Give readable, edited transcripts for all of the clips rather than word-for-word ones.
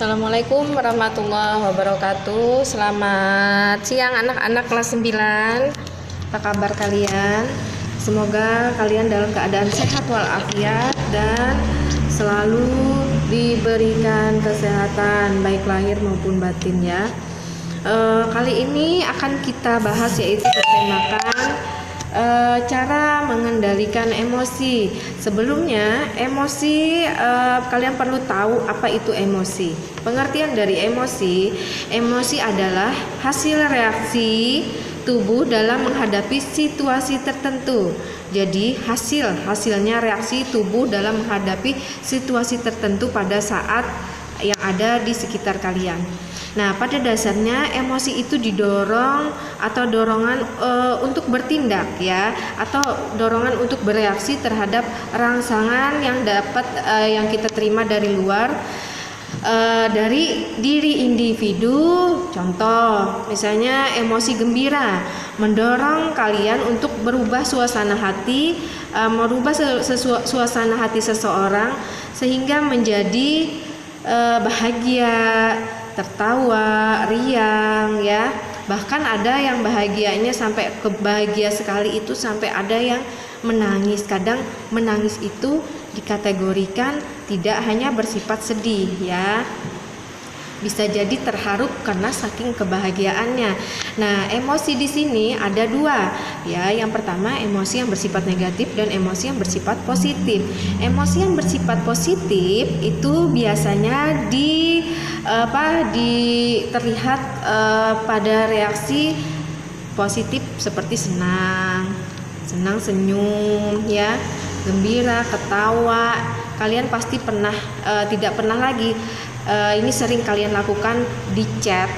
Assalamualaikum warahmatullahi wabarakatuh. Selamat siang anak-anak kelas 9. Apa kabar kalian? Semoga kalian dalam keadaan sehat walafiat dan selalu diberikan kesehatan baik lahir maupun batin ya. Kali ini akan kita bahas yaitu bertemakan cara mengendalikan emosi. Sebelumnya, emosi kalian perlu tahu apa itu emosi. Pengertian dari emosi, emosi adalah hasil reaksi tubuh dalam menghadapi situasi tertentu. Jadi hasilnya reaksi tubuh dalam menghadapi situasi tertentu pada saat yang ada di sekitar kalian. Nah, pada dasarnya emosi itu didorong atau dorongan untuk bertindak ya, atau dorongan untuk bereaksi terhadap rangsangan yang yang kita terima dari luar, dari diri individu. Contoh, misalnya emosi gembira mendorong kalian untuk berubah suasana hati, merubah suasana hati seseorang sehingga menjadi bahagia, tertawa, riang ya. Bahkan ada yang bahagianya sampai bahagia sekali itu sampai ada yang menangis. Kadang menangis itu dikategorikan tidak hanya bersifat sedih ya. Bisa jadi terharu karena saking kebahagiaannya. Nah, emosi di sini ada dua ya. Yang pertama emosi yang bersifat negatif dan emosi yang bersifat positif. Emosi yang bersifat positif itu biasanya terlihat pada reaksi positif seperti senang, senyum ya, gembira, ketawa. Kalian pasti tidak pernah lagi ini sering kalian lakukan di chat,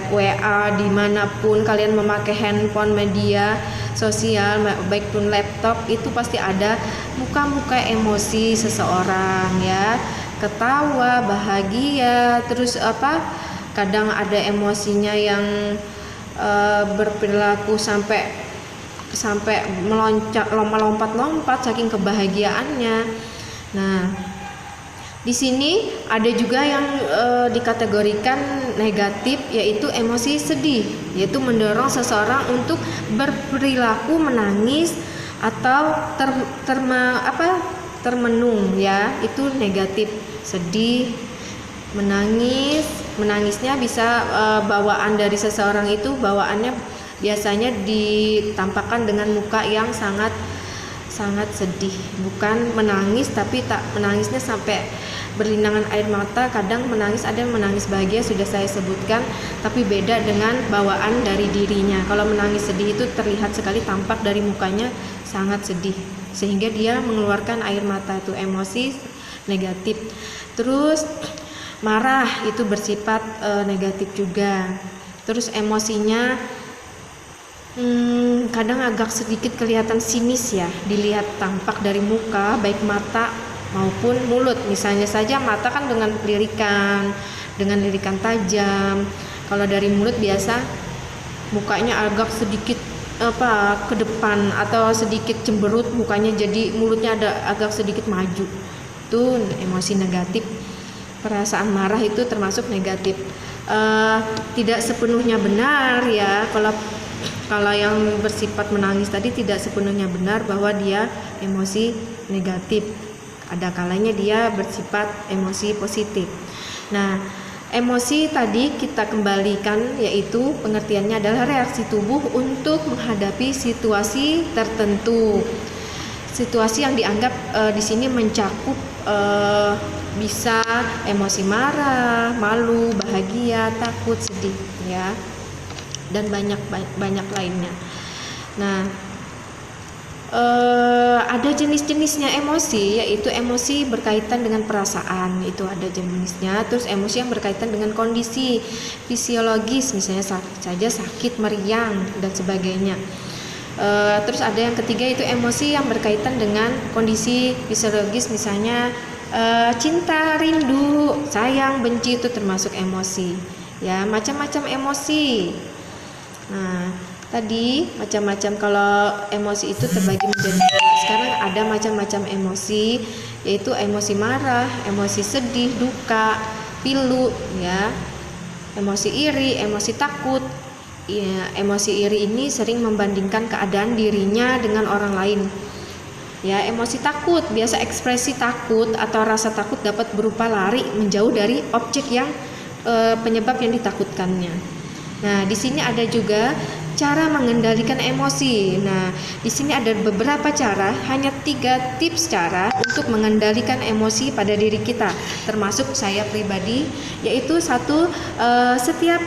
WA, dimanapun kalian memakai handphone, media sosial, baik pun laptop, itu pasti ada muka-muka emosi seseorang ya, ketawa, bahagia, terus kadang ada emosinya yang berperilaku sampai melompat-lompat saking kebahagiaannya. Nah, di sini ada juga yang dikategorikan negatif, yaitu emosi sedih, yaitu mendorong seseorang untuk berperilaku menangis atau termenung ya, itu negatif. Sedih, menangisnya bisa bawaan dari seseorang itu, bawaannya biasanya ditampakkan dengan muka yang sangat sedih, bukan menangis tapi tak menangisnya sampai berlinangan air mata. Kadang menangis, ada yang menangis bahagia sudah saya sebutkan, tapi beda dengan bawaan dari dirinya. Kalau menangis sedih itu terlihat sekali, tampak dari mukanya sangat sedih sehingga dia mengeluarkan air mata, itu emosi negatif. Terus marah itu bersifat negatif juga. Terus emosinya kadang agak sedikit kelihatan sinis ya, dilihat tampak dari muka, baik mata maupun mulut. Misalnya saja mata kan dengan lirikan tajam. Kalau dari mulut biasa mukanya agak sedikit ke depan atau sedikit cemberut mukanya, jadi mulutnya agak sedikit maju. Itu emosi negatif. Perasaan marah itu termasuk negatif. Tidak sepenuhnya benar ya, kalau yang bersifat menangis tadi tidak sepenuhnya benar bahwa dia emosi negatif. Ada kalanya dia bersifat emosi positif. Nah, emosi tadi kita kembalikan, yaitu pengertiannya adalah reaksi tubuh untuk menghadapi situasi tertentu. Situasi yang dianggap di sini mencakup bisa emosi marah, malu, bahagia, takut, sedih ya, dan banyak lainnya. Nah, ada jenis-jenisnya emosi, yaitu emosi berkaitan dengan perasaan, itu ada jenisnya. Terus emosi yang berkaitan dengan kondisi fisiologis, misalnya sakit, meriang dan sebagainya. Terus ada yang ketiga, itu emosi yang berkaitan dengan kondisi fisiologis, misalnya cinta, rindu, sayang, benci, itu termasuk emosi ya. Macam-macam emosi. Nah, tadi macam-macam, kalau emosi itu terbagi menjadi dua. Sekarang ada macam-macam emosi, yaitu emosi marah, emosi sedih, duka, pilu ya, emosi iri, emosi takut. Ya, emosi iri ini sering membandingkan keadaan dirinya dengan orang lain. Ya, emosi takut, biasa ekspresi takut atau rasa takut dapat berupa lari menjauh dari objek yang penyebab yang ditakutkannya. Nah, di sini ada juga cara mengendalikan emosi. Nah, di sini ada beberapa cara, hanya 3 tips cara untuk mengendalikan emosi pada diri kita, termasuk saya pribadi, yaitu satu, setiap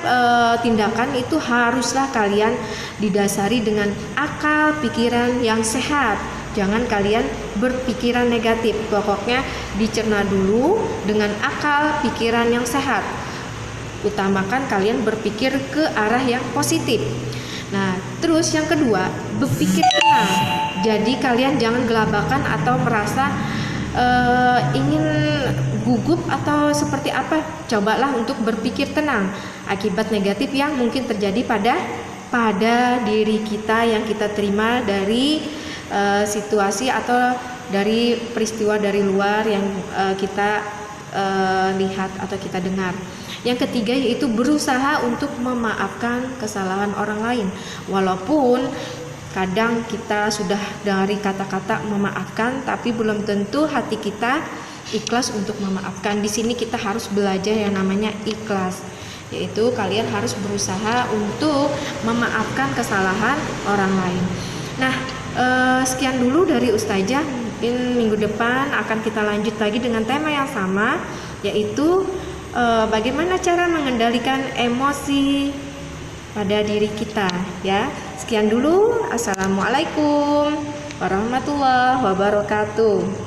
tindakan itu haruslah kalian didasari dengan akal pikiran yang sehat. Jangan kalian berpikiran negatif. Pokoknya dicerna dulu dengan akal pikiran yang sehat. Utamakan kalian berpikir ke arah yang positif. Nah, terus yang kedua, berpikir tenang. Jadi kalian jangan gelabakan atau merasa ingin gugup atau seperti apa. Cobalah untuk berpikir tenang akibat negatif yang mungkin terjadi pada diri kita yang kita terima dari situasi atau dari peristiwa dari luar yang kita lihat atau kita dengar. Yang ketiga yaitu berusaha untuk memaafkan kesalahan orang lain. Walaupun kadang kita sudah dari kata-kata memaafkan, tapi belum tentu hati kita ikhlas untuk memaafkan. Di sini kita harus belajar yang namanya ikhlas, yaitu kalian harus berusaha untuk memaafkan kesalahan orang lain. Nah, sekian dulu dari Ustazah. Mungkin minggu depan akan kita lanjut lagi dengan tema yang sama, yaitu bagaimana cara mengendalikan emosi pada diri kita ya. Sekian dulu. Assalamualaikum warahmatullahi wabarakatuh.